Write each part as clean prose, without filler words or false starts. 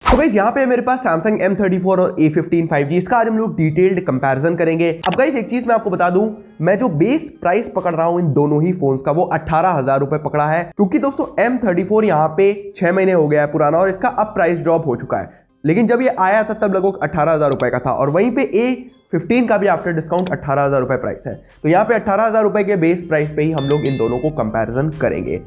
तो गाइस यहाँ पे मेरे पास Samsung M34 और A15 5G, इसका आज हम लोग डिटेल्ड कंपैरिजन करेंगे। अब गाइस एक चीज मैं आपको बता दूं, मैं जो बेस प्राइस पकड़ रहा हूं इन दोनों ही फोन्स का वो 18,000 रुपए पकड़ा है, क्योंकि दोस्तों M34 यहाँ पे 6 महीने हो गया है पुराना और इसका अब प्राइस ड्रॉप हो चुका है। लेकिन जब ये आया था तब लगभग 18,000 रुपए का था और वहीं पे A15 का भी आफ्टर डिस्काउंट 18,000 रुपए प्राइस है। तो यहाँ पे 18,000 रुपए के बेस प्राइस पे ही हम लोग इन दोनों को कंपैरिजन करेंगे।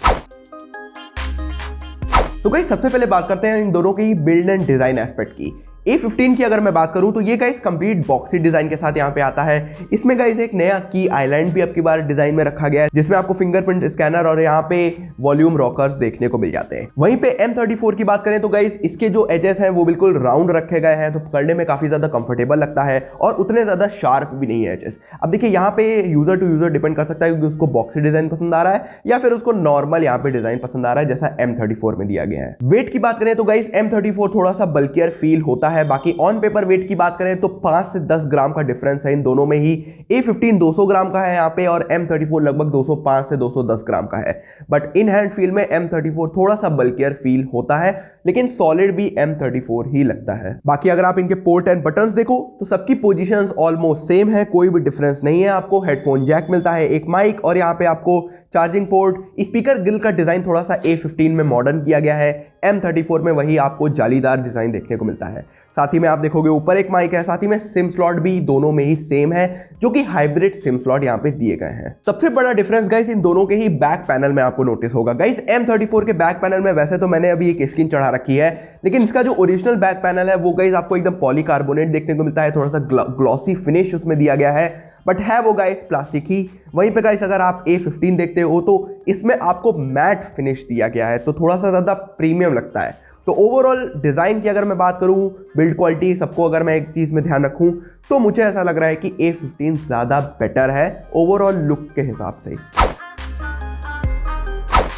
तो गाइस सबसे पहले बात करते हैं इन दोनों के ही बिल्ड एंड डिजाइन एस्पेक्ट की। A15 की अगर मैं बात करूं तो ये गाइस कंप्लीट बॉक्सी डिजाइन के साथ यहाँ पे आता है। इसमें गाइस एक नया की आइलैंड भी अब की बार डिजाइन में रखा गया है, जिसमें आपको फिंगरप्रिंट स्कैनर और यहाँ पे वॉल्यूम रॉकर्स देखने को मिल जाते हैं। वहीं पे M34 की बात करें तो गाइस इसके जो एजेस हैं वो बिल्कुल राउंड रखे गए हैं, तो पकड़ने में काफी ज्यादा कंफर्टेबल लगता है और उतने ज्यादा शार्प भी नहीं है एजेस। अब देखिए यहाँ पे यूजर टू यूजर डिपेंड कर सकता है कि उसको बॉक्सी डिजाइन पसंद आ रहा है या फिर उसको नॉर्मल यहाँ पे डिजाइन पसंद आ रहा है जैसा M34 में दिया गया है। वेट की बात करें तो गाइस M34 थोड़ा सा बल्कियर फील होता है। बाकी ऑन पेपर वेट की बात करें तो 5 से 10 ग्राम का डिफरेंस है इन दोनों में ही। A15 200 ग्राम का है यहाँ पे और M34 लगभग 205 से 210 ग्राम का है। बट इन हैंड फील में M34 थोड़ा सा बल्कियर फील होता है, लेकिन सॉलिड भी M34 ही लगता है। बाकी अगर आप इनके पोर्ट एंड बटन्स देखो तो सबकी पोजीशंस ऑलमोस्ट सेम है, कोई भी डिफरेंस नहीं है। आपको हेडफोन जैक मिलता है, एक माइक और यहाँ पे आपको चार्जिंग पोर्ट। स्पीकर ग्रिल का डिजाइन थोड़ा सा A15 में मॉडर्न किया गया है, M34 में वही आपको जालीदार डिजाइन देखने को मिलता है। साथ ही में आप देखोगे ऊपर एक माइक है, साथ ही में सिम स्लॉट भी दोनों में ही सेम है, जो कि हाइब्रिड सिम स्लॉट यहाँ पे दिए गए हैं। सबसे बड़ा डिफरेंस गाइस इन दोनों के ही बैक पैनल में आपको नोटिस होगा। गाइस M34 के बैक पैनल में वैसे तो मैंने अभी एक स्क्रीन चढ़ा रखी है, लेकिन इसका जो ओरिजिनल बैक पैनल है वो गाइस आपको एकदम पॉलीकार्बोनेट देखने को मिलता है, थोड़ा सा ग्लॉसी फिनिश उसमें दिया गया है, बट है वो गाइस प्लास्टिक ही। वहीं पे गाइस अगर आप A15 देखते हो तो इसमें आपको मैट फिनिश दिया गया है, तो थोड़ा सा ज़्यादा प्रीमियम लगता है। तो ओवरऑल डिज़ाइन की अगर मैं बात करूं, बिल्ड क्वालिटी, सबको अगर मैं एक चीज़ में ध्यान रखूं तो मुझे ऐसा लग रहा है कि A15 ज़्यादा बेटर है ओवरऑल लुक के हिसाब से।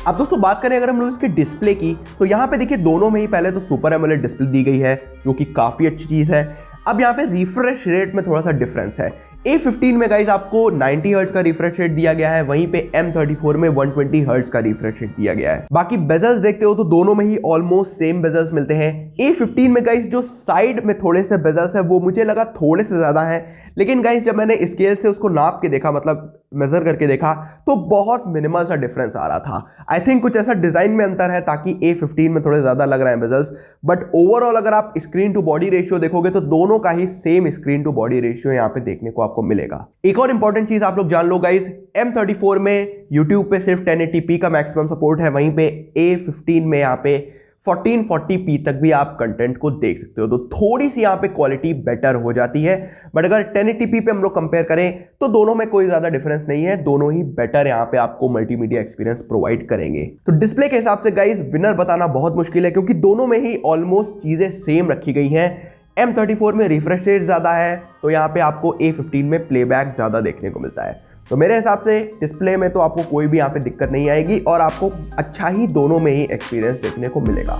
अब दोस्तों बात करें अगर हम लोग इसके डिस्प्ले की, तो यहाँ पे देखिए दोनों में ही पहले तो सुपर एमोलेड डिस्प्ले दी गई है, जो कि काफ़ी अच्छी चीज़ है। अब यहाँ पे रिफ्रेश रेट में थोड़ा सा डिफरेंस है। A15 में गाइज आपको 90 हर्ट्ज का रिफ्रेश रेट दिया गया है, वहीं पे M34 में 120 हर्ट्ज का रिफ्रेश रेट दिया गया है। बाकी बेजल्स देखते हो तो दोनों में ही ऑलमोस्ट सेम बेजल्स मिलते हैं। A15 में गाइज जो साइड में थोड़े से बेजल्स है वो मुझे लगा थोड़े से ज़्यादा है, लेकिन गाइज जब मैंने स्केल से उसको नाप के देखा, मतलब मेजर करके देखा, तो बहुत मिनिमल सा डिफरेंस आ रहा था। आई थिंक कुछ ऐसा डिजाइन में अंतर है ताकि A15 में थोड़े ज्यादा लग रहे हैं बेजल्स, बट ओवरऑल अगर आप स्क्रीन टू बॉडी रेशियो देखोगे तो दोनों का ही same screen to body ratio यहाँ पे देखने को आपको मिलेगा। एक और इंपॉर्टेंट चीज आप लोग जान लो गाइस, M34 में YouTube पे सिर्फ 1080p का मैक्सिमम सपोर्ट है, वहीं पे A15 में यहाँ पे 1440p तक भी आप कंटेंट को देख सकते हो, तो थोड़ी सी यहाँ पे क्वालिटी बेटर हो जाती है। बट अगर 1080p पे हम लोग कंपेयर करें तो दोनों में कोई ज्यादा डिफरेंस नहीं है, दोनों ही बेटर यहाँ पे आपको मल्टीमीडिया एक्सपीरियंस प्रोवाइड करेंगे। तो डिस्प्ले के हिसाब से गाइस विनर बताना बहुत मुश्किल है, क्योंकि दोनों में ही ऑलमोस्ट चीजें सेम रखी गई हैं। M34 में रिफ्रेश रेट ज्यादा है, तो यहाँ पे आपको A15 में प्लेबैक ज्यादा देखने को मिलता है। तो मेरे हिसाब से डिस्प्ले में तो आपको कोई भी यहाँ पे दिक्कत नहीं आएगी और आपको अच्छा ही दोनों में ही एक्सपीरियंस देखने को मिलेगा।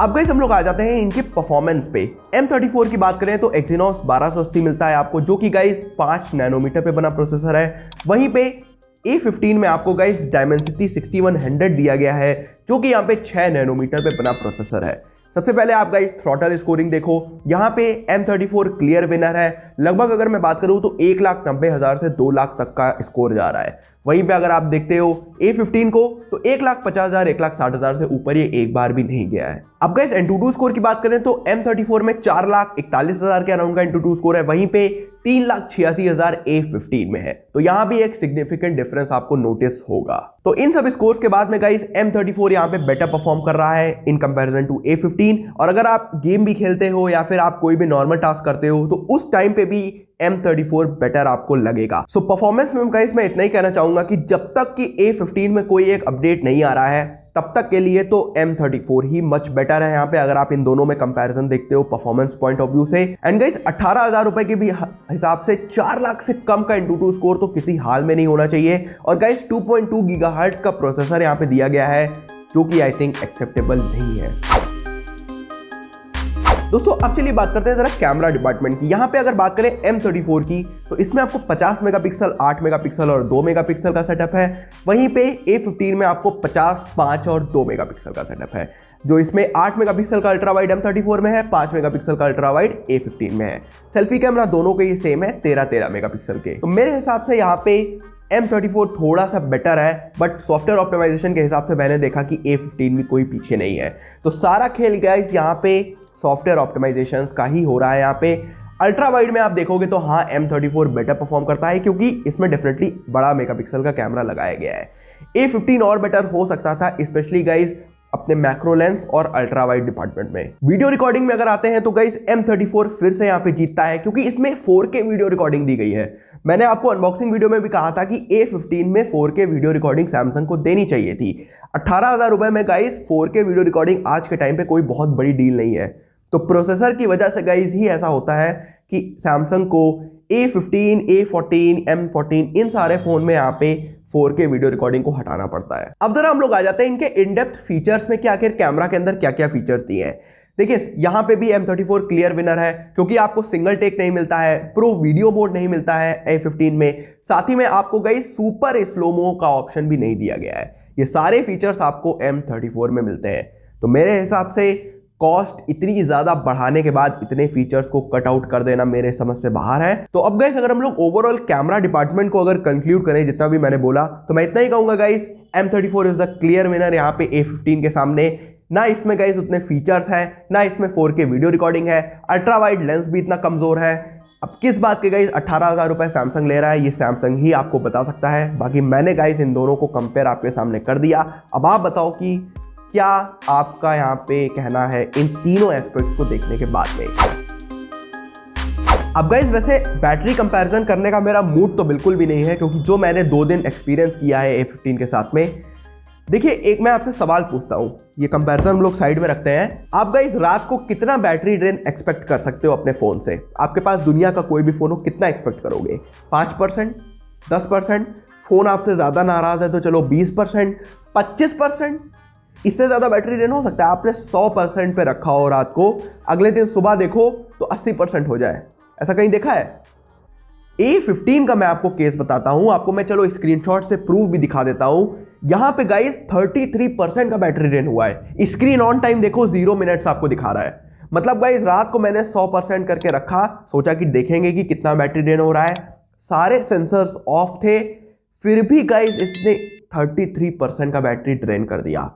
अब गाइस हम लोग आ जाते हैं इनके परफॉर्मेंस पे। M34 की बात करें तो Exynos 1280 मिलता है आपको, जो कि गाइस 5 नैनोमीटर पे बना प्रोसेसर है। वहीं पे A15 में आपको गाइस Dimensity 6100 दिया गया है, जो कि यहाँ पे 6 नैनोमीटर पे बना प्रोसेसर है। सबसे पहले आप गाइस थ्रॉटल स्कोरिंग देखो, यहाँ पे M34 क्लियर विनर है। लगभग अगर मैं बात करूँ तो 1,90,000 से 2 लाख तक का स्कोर जा रहा है। वहीं पे अगर आप देखते हो A15 को तो 1,50,000 1,60,000 से ऊपर ये एक बार भी नहीं गया है। अब गाइस Antutu स्कोर की बात करें तो M34 में 4,41,000 के अराउंड का Antutu स्कोर है, वहीं पे 3,86,000 A15 में है। तो यहाँ भी एक सिग्निफिकेंट डिफरेंस आपको नोटिस होगा। तो इन सब स्कोर्स के बाद में गाइस M34 यहाँ पे बेटर परफॉर्म कर रहा है इन कंपैरिजन टू A15। और अगर आप गेम भी खेलते हो या फिर आप कोई भी नॉर्मल टास्क करते हो तो उस टाइम पे भी M34 बेटर आपको लगेगा। सो परफॉर्मेंस में गाइस मैं इतना ही कहना चाहूंगा कि जब तक कि A15 में कोई एक अपडेट नहीं आ रहा है तब तक के लिए तो M34 ही मच बेटर है यहाँ पे, अगर आप इन दोनों में कंपैरिजन देखते हो परफॉर्मेंस पॉइंट ऑफ व्यू से। एंड गाइस 18,000 रुपए के भी हिसाब से 4 लाख से कम का Antutu स्कोर तो किसी हाल में नहीं होना चाहिए। और गाइस 2.2 गीगाहर्ट्ज का प्रोसेसर यहाँ पे दिया गया है, जो कि आई थिंक एक्सेप्टेबल नहीं है। दोस्तों अब चलिए बात करते हैं जरा कैमरा डिपार्टमेंट की। यहाँ पे अगर बात करें M34 की तो इसमें आपको 50 मेगापिक्सल, 8 मेगापिक्सल और 2 मेगापिक्सल का सेटअप है। वहीं पे A15 में आपको 50, 5 और 2 मेगापिक्सल का सेटअप है। जो इसमें 8 मेगापिक्सल का अल्ट्रा वाइड M34 में है, 5 मेगापिक्सल का अल्ट्रा वाइड A15 में है। सेल्फी कैमरा दोनों के ही सेम है 13 मेगापिक्सल के। तो मेरे हिसाब से यहाँ पे M34 थोड़ा सा बेटर है, बट सॉफ्टवेयर ऑप्टिमाइजेशन के हिसाब से मैंने देखा कि A15 भी कोई पीछे नहीं है। तो सारा खेल गाइस यहाँ पे सॉफ्टवेयर ऑप्टिमाइजेशन का ही हो रहा है। यहाँ पे अल्ट्रा वाइड में आप देखोगे तो हाँ M34 बेटर परफॉर्म करता है, क्योंकि इसमें डेफिनेटली बड़ा मेगापिक्सल का कैमरा लगाया गया है। A15 और बेटर हो सकता था, स्पेशली गाइज अपने मैक्रो लेंस और अल्ट्रा वाइड डिपार्टमेंट में। वीडियो रिकॉर्डिंग में अगर आते हैं तो गाइज M34 फिर से यहाँ पे जीतता है, क्योंकि इसमें 4K वीडियो रिकॉर्डिंग दी गई है। मैंने आपको अनबॉक्सिंग वीडियो में भी कहा था कि A15 में 4K वीडियो रिकॉर्डिंग सैमसंग को देनी चाहिए थी। 18,000 रुपए में गाइज 4K वीडियो रिकॉर्डिंग आज के टाइम पे कोई बहुत बड़ी डील नहीं है। तो प्रोसेसर की वजह से गाइज ही ऐसा होता है कि सैमसंग को A15, A14, M14 इन सारे फोन में यहाँ पे 4K वीडियो रिकॉर्डिंग को हटाना पड़ता है। अब जरा हम लोग आ जाते हैं इनके इन डेप्थ फीचर्स में कि आखिर कैमरा के अंदर क्या क्या फीचर्स दिए हैं। देखिए यहाँ पे भी M34 क्लियर विनर है, क्योंकि आपको सिंगल टेक नहीं मिलता है, प्रो वीडियो मोड नहीं मिलता है A15 में, साथ ही में आपको गाइस सुपर स्लोमो का ऑप्शन भी नहीं दिया गया है। ये सारे फीचर्स आपको M34 में मिलते हैं। तो मेरे हिसाब से कॉस्ट इतनी ज्यादा बढ़ाने के बाद इतने फीचर्स को कट आउट कर देना मेरे समझ से बाहर है। तो अब गाइस अगर हम लोग ओवरऑल कैमरा डिपार्टमेंट को अगर कंक्लूड करें, जितना भी मैंने बोला, तो मैं इतना ही कहूंगा guys M34 is the clear winner यहाँ पे A15 के सामने। ना इसमें गाइस उतने फीचर्स हैं, ना इसमें 4K वीडियो रिकॉर्डिंग है, अल्ट्रा वाइड लेंस भी इतना कमजोर है। अब किस बात के गाइस 18,000 रुपए सैमसंग ले रहा है, ये सैमसंग ही आपको बता सकता है। बाकी मैंने गाइस इन दोनों को कंपेयर आपके सामने कर दिया। अब आप बताओ कि क्या आपका यहाँ पे कहना है इन तीनों एस्पेक्ट्स को देखने के बाद में। अब गाइस वैसे बैटरी कंपैरिजन करने का मेरा मूड तो बिल्कुल भी नहीं है, क्योंकि जो मैंने 2 दिन एक्सपीरियंस किया है A15 के साथ में। देखिए एक मैं आपसे सवाल पूछता हूँ, ये कंपैरिजन हम लोग साइड में रखते हैं। आप गाइस रात को कितना बैटरी ड्रेन एक्सपेक्ट कर सकते हो अपने फोन से? आपके पास दुनिया का कोई भी फोन हो, कितना एक्सपेक्ट करोगे? 5%, 10%? फोन आपसे ज्यादा नाराज है तो चलो 20%, 25%? इससे ज्यादा बैटरी ड्रेन हो सकता है? आपने 100% पे रखा हो रात को, अगले दिन सुबह देखो तो 80% हो जाए। ऐसा कहीं देखा है? A15 का मैं आपको केस बताता हूं, आपको मैं चलो स्क्रीनशॉट से प्रूफ भी दिखा देता हूं। यहां पे गाइस 33% का बैटरी ड्रेन हुआ है। स्क्रीन ऑन टाइम देखो 0 मिनट्स आपको दिखा रहा है। मतलब गाइस रात को मैंने 100% करके रखा, सोचा कि देखेंगे कि कितना बैटरी ड्रेन हो रहा है। सारे सेंसर्स ऑफ थे, फिर भी गाइस इसने 33% का बैटरी ड्रेन कर दिया।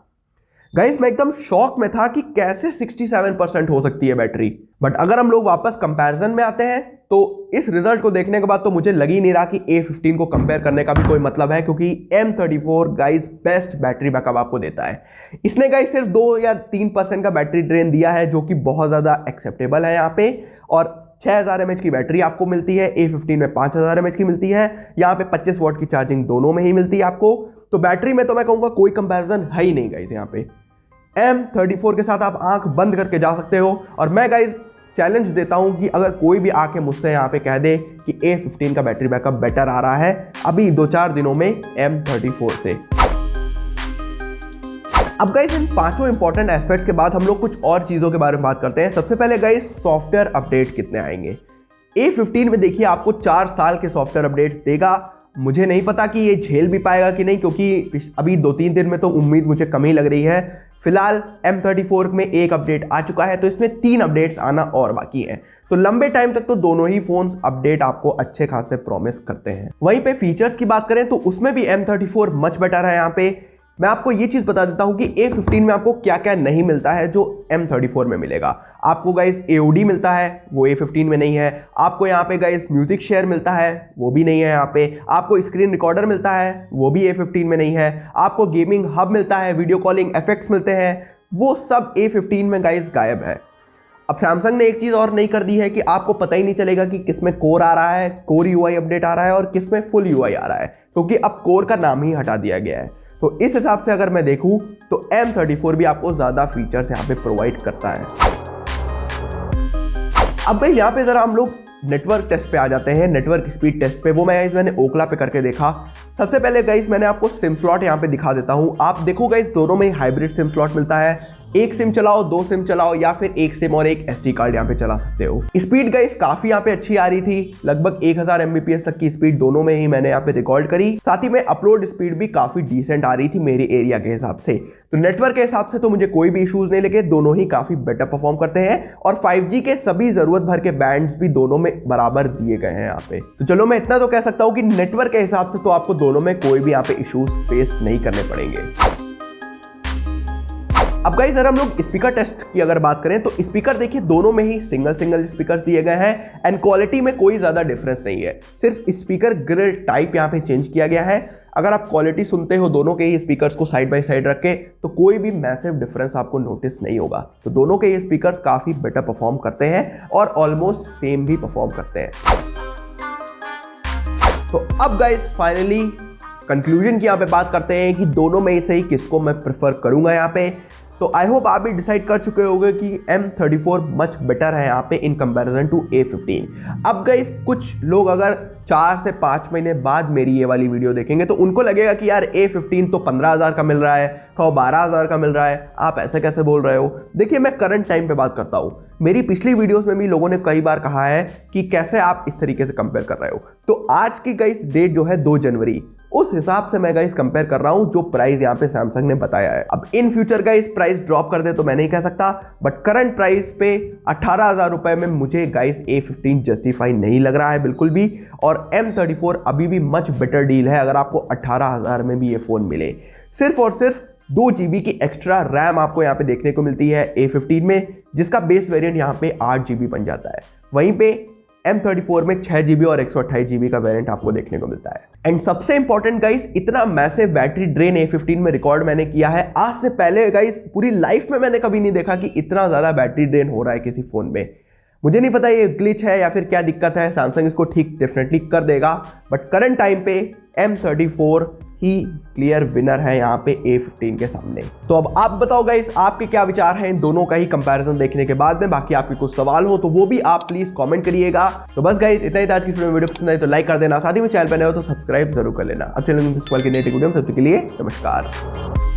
गाइस मैं एकदम शॉक में था कि कैसे 67% हो सकती है बैटरी। बट अगर हम लोग वापस कंपैरिजन में आते हैं तो इस रिजल्ट को देखने के बाद तो मुझे लग ही नहीं रहा कि A15 को कंपेयर करने का भी कोई मतलब है, क्योंकि M34 guys best battery backup आपको देता है। इसने गाइस सिर्फ 2 या 3% का बैटरी ड्रेन दिया है, जो कि बहुत ज़्यादा एक्सेप्टेबल है यहाँ पे। और 6000 mAh की बैटरी आपको मिलती है, A15 में 5000 mAh की मिलती है, यहाँ पे 25 वाट की चार्जिंग दोनों में ही मिलती है आपको। तो बैटरी में तो मैं कहूँगा कोई कंपैरिजन है ही नहीं गाइस। यहाँ पे M34 के साथ आप आंख बंद करके जा सकते हो। और मैं गाइस चैलेंज देता हूं कि अगर कोई भी आके मुझसे यहाँ पे कह दे कि A15 का बैटरी बैकअप बेटर आ रहा है अभी 2-4 दिनों में M34 से। अब गाइस इन 5 इंपॉर्टेंट एस्पेक्ट्स के बाद हम लोग कुछ और चीज़ों के बारे में बात करते हैं। सबसे पहले गाइस सॉफ्टवेयर अपडेट कितने आएंगे। A15 में देखिए आपको 4 साल के सॉफ्टवेयर अपडेट्स देगा। मुझे नहीं पता कि ये झेल भी पाएगा कि नहीं, क्योंकि अभी 2-3 दिन में तो उम्मीद मुझे कम ही लग रही है। फिलहाल M34 में 1 अपडेट आ चुका है, तो इसमें 3 अपडेट्स आना और बाकी है। तो लंबे टाइम तक तो दोनों ही फोन्स अपडेट आपको अच्छे खासे प्रॉमिस करते हैं। वहीं पे फीचर्स की बात करें तो उसमें भी M34 मच बेटर है। यहाँ पे मैं आपको ये चीज़ बता देता हूँ कि A15 में आपको क्या क्या नहीं मिलता है जो M34 में मिलेगा। आपको गाइस AOD मिलता है, वो A15 में नहीं है। आपको यहाँ पे गाइस म्यूजिक शेयर मिलता है, वो भी नहीं है यहाँ पे। आपको स्क्रीन रिकॉर्डर मिलता है, वो भी A15 में नहीं है। आपको गेमिंग हब मिलता है, वीडियो कॉलिंग इफेक्ट्स मिलते हैं, वो सब A15 में गाइस गायब है। अब सैमसंग ने एक चीज़ और नहीं कर दी है कि आपको पता ही नहीं चलेगा कि किसमें कोर आ रहा है, कोर UI अपडेट आ रहा है और किसमें फुल UI आ रहा है, क्योंकि अब कोर का नाम ही हटा दिया गया है। तो इस हिसाब से अगर मैं देखूं तो M34 भी आपको ज़्यादा फीचर्स यहाँ पे प्रोवाइड करता है। अब भाई यहाँ पे ज़रा हम लोग नेटवर्क टेस्ट पे आ जाते हैं, नेटवर्क स्पीड टेस्ट पे। वो मैंने ओखला पे करके देखा। सबसे पहले गाइस मैंने आपको सिम स्लॉट यहाँ पे दिखा देता हूँ। आप देखो गाइस दोनों में हाइब्रिड सिम स्लॉट मिलता है। एक सिम चलाओ, 2 सिम चलाओ या फिर एक सिम और एक SD कार्ड यहाँ पे चला सकते हो। स्पीड गाइस काफी यहाँ पे अच्छी आ रही थी, लगभग 1000 Mbps तक की स्पीड दोनों में ही मैंने यहाँ पे रिकॉर्ड करी। साथ ही में अपलोड स्पीड भी काफी डिसेंट आ रही थी मेरे एरिया के हिसाब से। तो नेटवर्क के हिसाब से तो मुझे कोई भी इश्यूज नहीं लगे, दोनों ही काफी बेटर परफॉर्म करते हैं और 5G के सभी जरूरत भर के बैंड्स भी दोनों में बराबर दिए गए हैं यहाँ पे। तो चलो मैं इतना तो कह सकता हूँ कि नेटवर्क के हिसाब से तो आपको दोनों में कोई भी यहाँ पे इश्यूज फेस नहीं करने पड़ेंगे। अब गाइस अगर हम लोग स्पीकर टेस्ट की अगर बात करें तो स्पीकर देखिए दोनों में ही सिंगल स्पीकर दिए गए हैं एंड क्वालिटी में कोई ज्यादा डिफरेंस नहीं है, सिर्फ स्पीकर ग्रिल टाइप यहाँ पे चेंज किया गया है। अगर आप क्वालिटी सुनते हो दोनों के ही स्पीकर्स को साइड बाय साइड रख के तो कोई भी मैसिव डिफरेंस आपको नोटिस नहीं होगा। तो दोनों के ही स्पीकर्स काफी बेटर परफॉर्म करते हैं और ऑलमोस्ट सेम भी परफॉर्म करते हैं। तो अब गाइस फाइनली कंक्लूजन की यहाँ पे बात करते हैं कि दोनों में से ही किसको मैं प्रेफर करूंगा यहाँ पे। तो आई होप आप भी डिसाइड कर चुके होंगे कि M34 मच बेटर है यहाँ पे इन कंपैरिजन टू A15। अब गाइस कुछ लोग अगर 4 से 5 महीने बाद मेरी ये वाली वीडियो देखेंगे तो उनको लगेगा कि यार A15 तो 15,000 का मिल रहा है, कहो 12,000 का मिल रहा है, आप ऐसे कैसे बोल रहे हो। देखिए मैं करंट टाइम पे बात करता हूँ, मेरी पिछली वीडियोस में भी लोगों ने कई बार कहा है कि कैसे आप इस तरीके से कंपेयर कर रहे हो। तो आज की गाइस डेट जो है 2 जनवरी, उस हिसाब से मैं गाइस कंपेयर कर रहा हूं जो प्राइस यहां पे सैमसंग ने बताया है। अब in future guys price drop कर दे तो मैं नहीं कह सकता, बट करंट प्राइस पे 18,000 रुपए में मुझे गाइस A15 जस्टिफाई नहीं लग रहा है बिल्कुल भी। और M34 अभी भी मच बेटर डील है अगर आपको 18,000 में भी ये फोन मिले। सिर्फ और सिर्फ 2 GB की एक्स्ट्रा रैम आपको यहाँ पे देखने को मिलती है A15 में, जिसका बेस वेरिएंट यहाँ पे 8 GB बन जाता है। वहीं पे M34 में 6 GB और 128 GB का वेरिएंट आपको देखने को मिलता है। एंड सबसे इंपॉर्टेंट गाइस, इतना मैसिव बैटरी ड्रेन A15 में रिकॉर्ड मैंने किया है आज से पहले गाइस पूरी लाइफ में मैंने कभी नहीं देखा कि इतना ज्यादा बैटरी ड्रेन हो रहा है किसी फोन में। मुझे नहीं पता ये ग्लिच है या फिर क्या दिक्कत है, सैमसंग इसको ठीक डेफिनेटली कर देगा, बट करंट टाइम पे M34 ही क्लियर विनर है यहाँ पे A15 के सामने। तो अब आप बताओ गाइस आपके क्या विचार हैं इन दोनों का ही कंपैरिजन देखने के बाद में। बाकी आपके कुछ सवाल हो तो वो भी आप प्लीज कमेंट करिएगा। तो बस गाइस इतना ही था आज की वीडियो पसंद आई तो लाइक कर देना, साथ ही में चैनल पर नए हो तो सब्सक्राइब जरूर कर लेना। अब चैनल की नई वीडियो, तब तक के लिए नमस्कार।